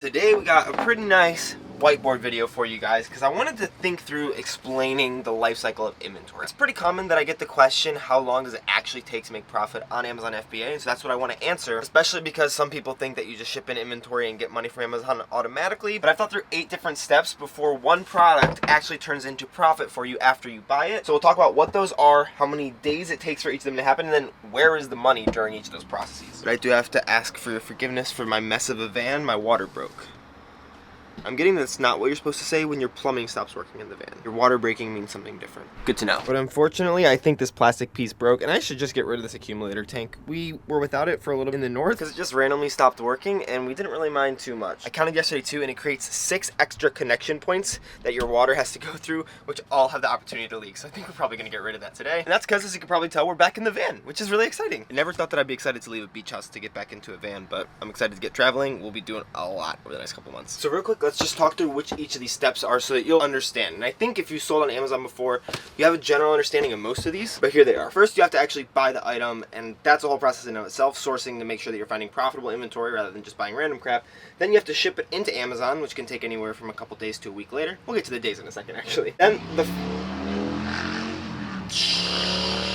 Today we got a pretty nice whiteboard video for you guys because I wanted to think through explaining the life cycle of inventory. It's pretty common that I get the question, how long does it actually take to make profit on Amazon FBA? So that's what I want to answer, especially because some people think that you just ship in inventory and get money from Amazon automatically. But I've thought through 8 different steps before one product actually turns into profit for you after you buy it. So we'll talk about what those are, how many days it takes for each of them to happen, and then where is the money during each of those processes. But I do have to ask for your forgiveness for my mess of a van. My water broke. I'm getting that's not what you're supposed to say when your plumbing stops working in the van. Your water breaking means something different. Good to know. But unfortunately, I think this plastic piece broke, and I should just get rid of this accumulator tank. We were without it for a little bit in the north because it just randomly stopped working, and we didn't really mind too much. I counted yesterday too, and it creates 6 extra connection points that your water has to go through, which all have the opportunity to leak. So I think we're probably gonna get rid of that today. And that's because, as you can probably tell, we're back in the van, which is really exciting. I never thought that I'd be excited to leave a beach house to get back into a van, but I'm excited to get traveling. We'll be doing a lot over the next couple months. So real quick, let's just talk through which each of these steps are so that you'll understand. And I think if you sold on Amazon before, you have a general understanding of most of these, but here they are. First, you have to actually buy the item, and that's a whole process in and of itself, sourcing to make sure that you're finding profitable inventory rather than just buying random crap. Then you have to ship it into Amazon, which can take anywhere from a couple days to a week later. We'll get to the days in a second, actually. Then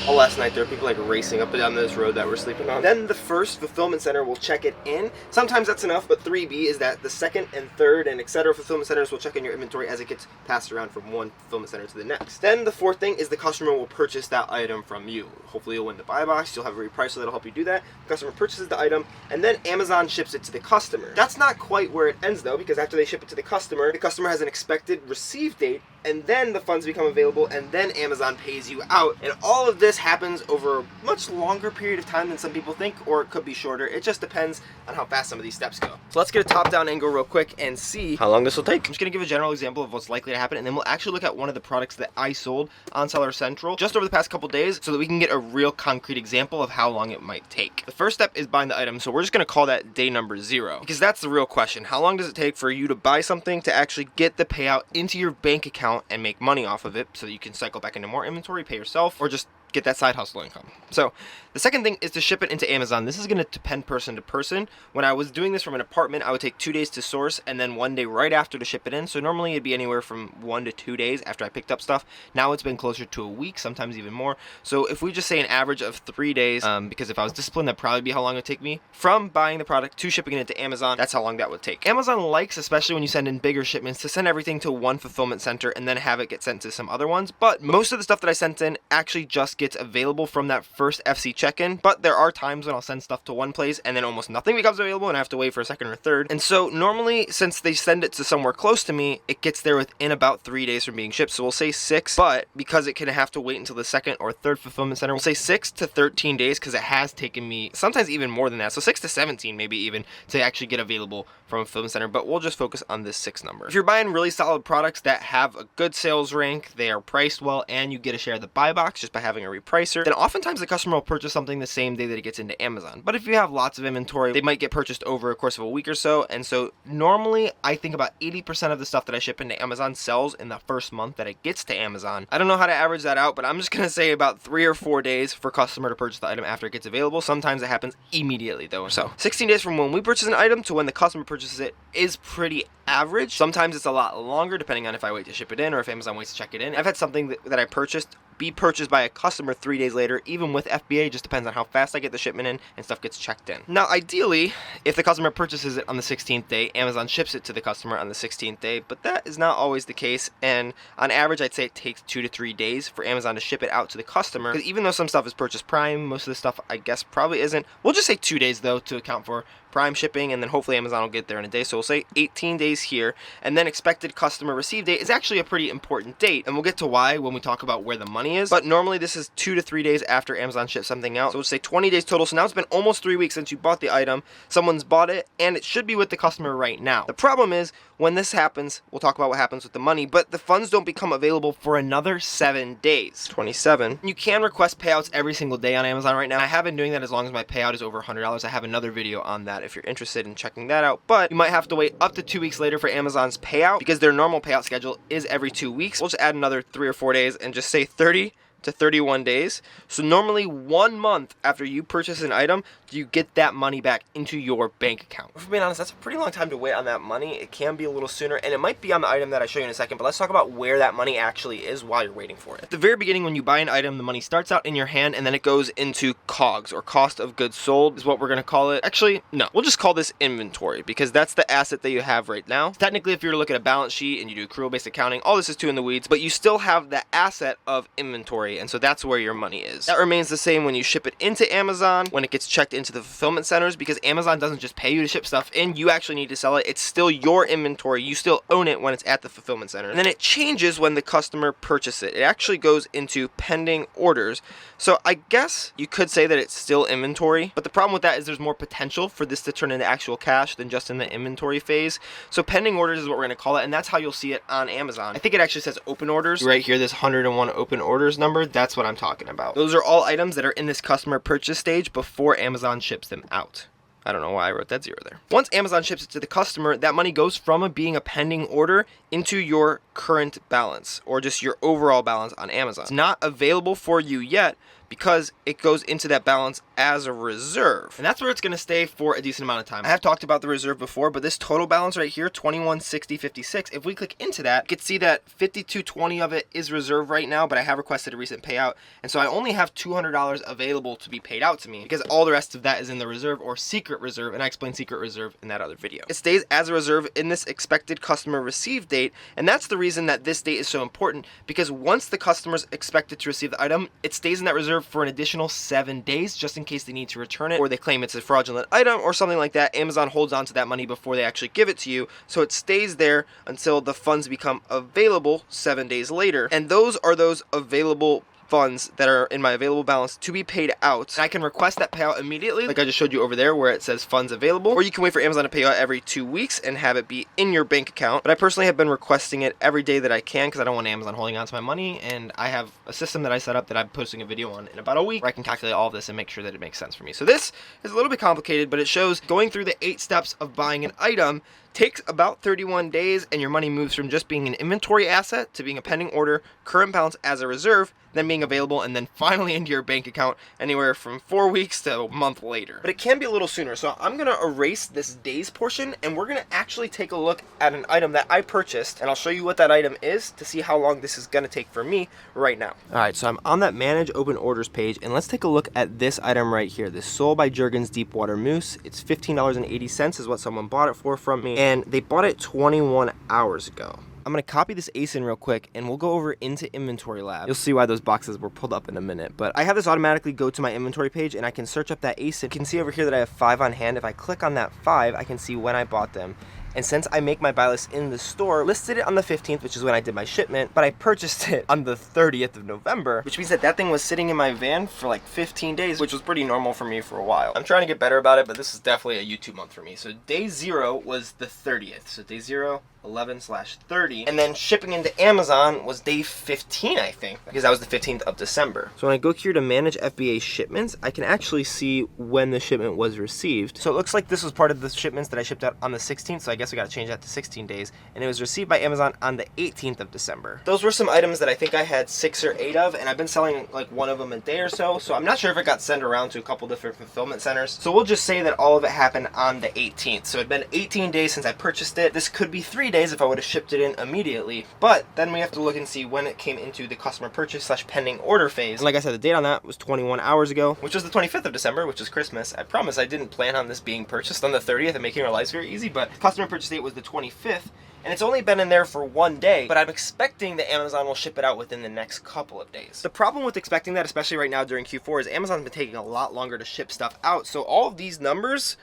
last night there were people like racing up and down this road that we're sleeping on. Then the first fulfillment center will check it in. Sometimes that's enough, but 3B is that the second and third and etc. fulfillment centers will check in your inventory as it gets passed around from one fulfillment center to the next. Then the fourth thing is the customer will purchase that item from you. Hopefully you'll win the buy box, you'll have a reprice, so that'll help you do that. The customer purchases the item, and then Amazon ships it to the customer. That's not quite where it ends though, because after they ship it to the customer has an expected receive date, and then the funds become available, and then Amazon pays you out. And all of this happens over a much longer period of time than some people think, or it could be shorter. It just depends on how fast some of these steps go. So let's get a top-down angle real quick and see how long this will take. I'm just gonna give a general example of what's likely to happen, and then we'll actually look at one of the products that I sold on Seller Central just over the past couple days so that we can get a real concrete example of how long it might take. The first step is buying the item, so we're just gonna call that day number 0, because that's the real question. How long does it take for you to buy something to actually get the payout into your bank account and make money off of it so that you can cycle back into more inventory, pay yourself, or just get that side hustle income? So the second thing is to ship it into Amazon. This is going to depend person to person. When I was doing this from an apartment, I would take 2 days to source and then 1 day right after to ship it in. So normally it'd be anywhere from 1 to 2 days after I picked up stuff. Now it's been closer to a week, sometimes even more. So if we just say an average of 3 days, because if I was disciplined, that'd probably be how long it would take me from buying the product to shipping it into Amazon. That's how long that would take. Amazon likes, especially when you send in bigger shipments, to send everything to one fulfillment center and then have it get sent to some other ones. But most of the stuff that I sent in actually just gets available from that first FC check-in. But there are times when I'll send stuff to one place and then almost nothing becomes available and I have to wait for a second or third. And so normally, since they send it to somewhere close to me, it gets there within about 3 days from being shipped. So we'll say 6, but because it can have to wait until the second or third fulfillment center, we'll say 6 to 13 days because it has taken me sometimes even more than that. So 6 to 17 maybe even to actually get available from a fulfillment center, but we'll just focus on this 6 number. If you're buying really solid products that have a good sales rank, they are priced well, and you get a share of the buy box just by having a repricer, then oftentimes the customer will purchase something the same day that it gets into Amazon. But if you have lots of inventory, they might get purchased over a course of a week or so. And so normally I think about 80% of the stuff that I ship into Amazon sells in the first month that it gets to Amazon. I don't know how to average that out, but I'm just gonna say about 3 or 4 days for customer to purchase the item after it gets available. Sometimes it happens immediately though. So 16 days from when we purchase an item to when the customer purchases it is pretty average. Sometimes it's a lot longer depending on if I wait to ship it in or if Amazon waits to check it in. I've had something that I purchased be purchased by a customer 3 days later, even with FBA. Just depends on how fast I get the shipment in and stuff gets checked in. Now, ideally, if the customer purchases it on the 16th day, Amazon ships it to the customer on the 16th day, but that is not always the case. And on average, I'd say it takes 2 to 3 days for Amazon to ship it out to the customer. Because even though some stuff is purchased Prime, most of the stuff I guess probably isn't. We'll just say 2 days though to account for Prime shipping, and then hopefully Amazon will get there in a day. So we'll say 18 days here, and then expected customer receive date is actually a pretty important date, and we'll get to why when we talk about where the money is. But normally this is 2 to 3 days after Amazon ships something out. So we'll say 20 days total. So now it's been almost 3 weeks since you bought the item. Someone's bought it, and it should be with the customer right now. The problem is when this happens, we'll talk about what happens with the money, but the funds don't become available for another 7 days. 27. You can request payouts every single day on Amazon right now. I have been doing that as long as my payout is over $100. I have another video on that if you're interested in checking that out, but you might have to wait up to 2 weeks later for Amazon's payout because their normal payout schedule is every 2 weeks. We'll just add another 3 or 4 days and just say 30 to 31 days. So normally 1 month after you purchase an item, you get that money back into your bank account. If we're being honest, that's a pretty long time to wait on that money. It can be a little sooner, and it might be on the item that I show you in a second, but let's talk about where that money actually is while you're waiting for it. At the very beginning, when you buy an item, the money starts out in your hand, and then it goes into COGS, or cost of goods sold is what we're gonna call it. Actually, no, we'll just call this inventory, because that's the asset that you have right now. Technically, if you were to look at a balance sheet and you do accrual-based accounting, all this is too in the weeds, but you still have the asset of inventory, and so that's where your money is. That remains the same when you ship it into Amazon, when it gets checked into the fulfillment centers, because Amazon doesn't just pay you to ship stuff in, you actually need to sell it. It's still your inventory. You still own it when it's at the fulfillment center. And then it changes when the customer purchases it. It actually goes into pending orders. So I guess you could say that it's still inventory, but the problem with that is there's more potential for this to turn into actual cash than just in the inventory phase. So pending orders is what we're going to call it, and that's how you'll see it on Amazon. I think it actually says open orders right here, this 101 open orders number. That's what I'm talking about. Those are all items that are in this customer purchase stage before Amazon ships them out. I don't know why I wrote that 0 there. Once Amazon ships it to the customer, that money goes from being a pending order into your current balance, or just your overall balance on Amazon. It's not available for you yet because it goes into that balance as a reserve. And that's where it's going to stay for a decent amount of time. I have talked about the reserve before, but this total balance right here, 2160.56, if we click into that, you can see that 5220 of it is reserve right now, but I have requested a recent payout, and so I only have $200 available to be paid out to me, because all the rest of that is in the reserve or secret reserve, and I explained secret reserve in that other video. It stays as a reserve in this expected customer receive date, and that's the reason that this date is so important, because once the customer's expected to receive the item, it stays in that reserve for an additional 7 days, just in case they need to return it, or they claim it's a fraudulent item or something like that. Amazon holds on to that money before they actually give it to you, so it stays there until the funds become available 7 days later, and those are those available funds that are in my available balance to be paid out. And I can request that payout immediately, like I just showed you over there where it says funds available, or you can wait for Amazon to pay out every 2 weeks and have it be in your bank account. But I personally have been requesting it every day that I can, because I don't want Amazon holding on to my money, and I have a system that I set up that I'm posting a video on in about a week where I can calculate all of this and make sure that it makes sense for me. So this is a little bit complicated, but it shows going through the 8 steps of buying an item takes about 31 days, and your money moves from just being an inventory asset to being a pending order, current balance as a reserve, then being available, and then finally into your bank account anywhere from 4 weeks to a month later. But it can be a little sooner, so I'm going to erase this days portion, and we're going to actually take a look at an item that I purchased, and I'll show you what that item is to see how long this is going to take for me right now. Alright, so I'm on that Manage Open Orders page, and let's take a look at this item right here, this Soul by Jergens Deepwater Mousse. It's $15.80 is what someone bought it for from me, and they bought it 21 hours ago. I'm going to copy this ASIN real quick, and we'll go over into Inventory Lab. You'll see why those boxes were pulled up in a minute, but I have this automatically go to my inventory page, and I can search up that ASIN. You can see over here that I have 5 on hand. If I click on that 5, I can see when I bought them. And since I make my buy list in the store, listed it on the 15th, which is when I did my shipment, but I purchased it on the 30th of November, which means that that thing was sitting in my van for like 15 days, which was pretty normal for me for a while. I'm trying to get better about it, but this is definitely a YouTube month for me. So day 0 was the 30th. So day 0, 11/30, and then shipping into Amazon was day 15, I think, because that was the 15th of December. So when I go here to manage FBA shipments, I can actually see when the shipment was received. So it looks like this was part of the shipments that I shipped out on the 16th, so I guess we got to change that to 16 days, and it was received by Amazon on the 18th of December. Those were some items that I think I had 6 or 8 of, and I've been selling like one of them a day or so, so I'm not sure if it got sent around to a couple different fulfillment centers. So we'll just say that all of it happened on the 18th. So it'd been 18 days since I purchased it. This could be 3 days if I would have shipped it in immediately, but then we have to look and see when it came into the customer purchase / pending order phase. And like I said, the date on that was 21 hours ago, which was the 25th of December, which is Christmas. I promise I didn't plan on this being purchased on the 30th and making our lives very easy, but customer purchase date was the 25th, and it's only been in there for 1 day, but I'm expecting that Amazon will ship it out within the next couple of days. The problem with expecting that, especially right now during Q4, is Amazon's been taking a lot longer to ship stuff out, so all of these numbers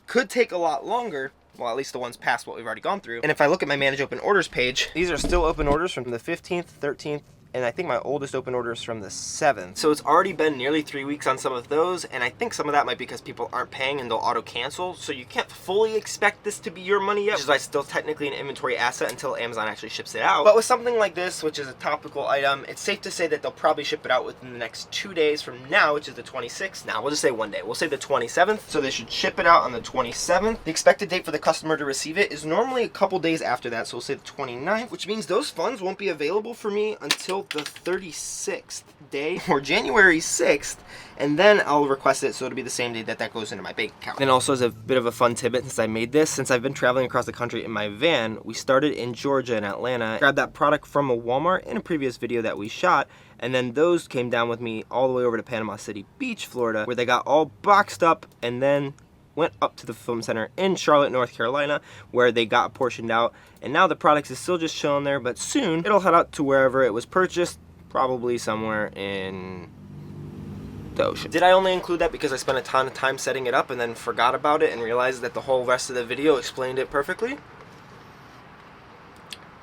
could take a lot longer. Well, at least the ones past what we've already gone through. And if I look at my Manage Open Orders page, these are still open orders from the 15th, 13th, and I think my oldest open order is from the 7th. So it's already been nearly 3 weeks on some of those, and I think some of that might be because people aren't paying and they'll auto cancel, so you can't fully expect this to be your money yet, which is why it's still technically an inventory asset until Amazon actually ships it out. But with something like this, which is a topical item, it's safe to say that they'll probably ship it out within the next 2 days from now, which is the 26th. Now, we'll just say 1 day. We'll say the 27th, so they should ship it out on the 27th. The expected date for the customer to receive it is normally a couple days after that, so we'll say the 29th, which means those funds won't be available for me until the 36th. day or January 6th, and then I'll request it so it'll be the same day that that goes into my bank account. And also, as a bit of a fun tidbit, since I made this, since I've been traveling across the country in my van, we started in Georgia and Atlanta, grabbed that product from a Walmart in a previous video that we shot, and then those came down with me all the way over to Panama City Beach, Florida, where they got all boxed up and then went up to the fulfillment center in Charlotte, North Carolina, where they got portioned out. And now the product is still just chilling there, but soon it'll head out to wherever it was purchased, probably somewhere in the ocean. Did I only include that because I spent a ton of time setting it up and then forgot about it and realized that the whole rest of the video explained it perfectly?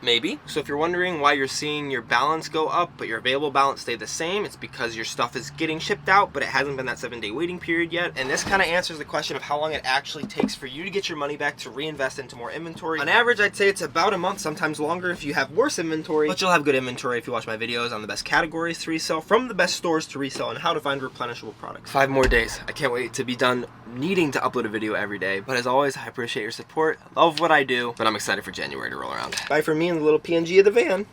Maybe. So if you're wondering why you're seeing your balance go up but your available balance stay the same, it's because your stuff is getting shipped out but it hasn't been that 7-day waiting period yet. And this kind of answers the question of how long it actually takes for you to get your money back to reinvest into more inventory. On average, I'd say it's about a month, sometimes longer if you have worse inventory, but you'll have good inventory if you watch my videos on the best categories to resell, from the best stores to resell, and how to find replenishable products. 5 more days. I can't wait to be done needing to upload a video every day. But as always, I appreciate your support. I love what I do, but I'm excited for January to roll around. Bye from me and the little PNG of the van.